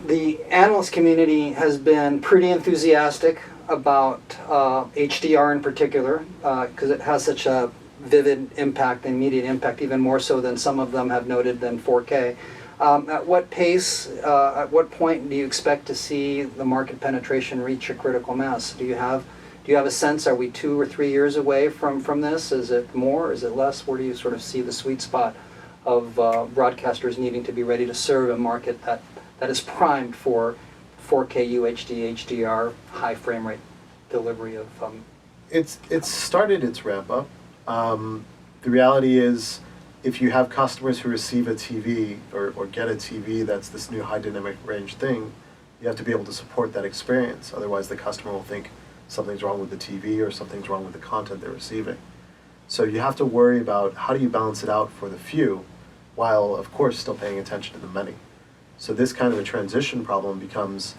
The analyst community has been pretty enthusiastic about HDR in particular, because it has such a vivid impact, immediate impact, even more so than some of them have noted than 4K. At what pace, at what point do you expect to see the market penetration reach a critical mass? Do you have a sense? Are we 2 or 3 years away from this? Is it more? Is it less? Where do you sort of see the sweet spot of broadcasters needing to be ready to serve a market that is primed for 4K UHD, HDR, high frame rate delivery of... It's started its ramp up. The reality is, if you have customers who receive a TV or get a TV that's this new high dynamic range thing, you have to be able to support that experience. Otherwise the customer will think something's wrong with the TV or something's wrong with the content they're receiving. So you have to worry about how do you balance it out for the few, while of course still paying attention to the many. So this kind of a transition problem becomes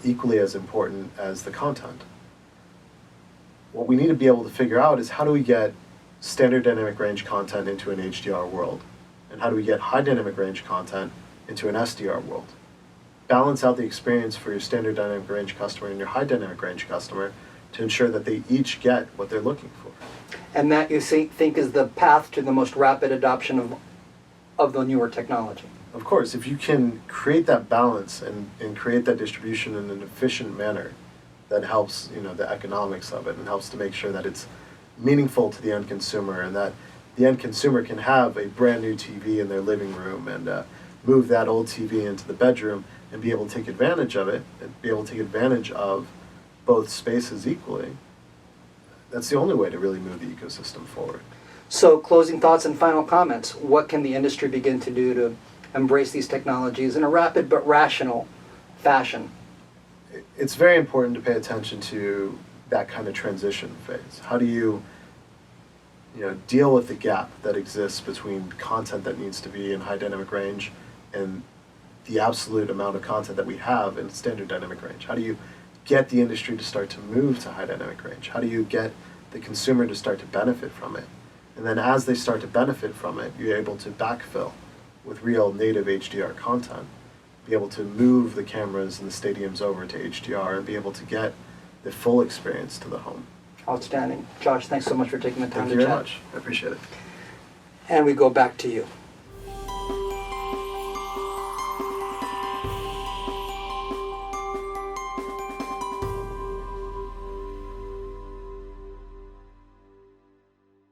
equally as important as the content. What we need to be able to figure out is how do we get standard dynamic range content into an HDR world, and how do we get high dynamic range content into an SDR world. Balance out the experience for your standard dynamic range customer and your high dynamic range customer to ensure that they each get what they're looking for. And that you think is the path to the most rapid adoption of the newer technology. Of course, if you can create that balance and create that distribution in an efficient manner, that helps the economics of it and helps to make sure that it's meaningful to the end consumer, and that the end consumer can have a brand new TV in their living room and move that old TV into the bedroom and be able to take advantage of it, and be able to take advantage of both spaces equally. That's the only way to really move the ecosystem forward. So closing thoughts and final comments. What can the industry begin to do to embrace these technologies in a rapid but rational fashion? It's very important to pay attention to that kind of transition phase. How do you deal with the gap that exists between content that needs to be in high dynamic range and the absolute amount of content that we have in standard dynamic range? How do you get the industry to start to move to high dynamic range? How do you get the consumer to start to benefit from it? And then as they start to benefit from it, you're able to backfill with real native HDR content, be able to move the cameras and the stadiums over to HDR and be able to get the full experience to the home. Outstanding. Josh, thanks so much for taking the time to chat. Thank you very much. I appreciate it. And we go back to you.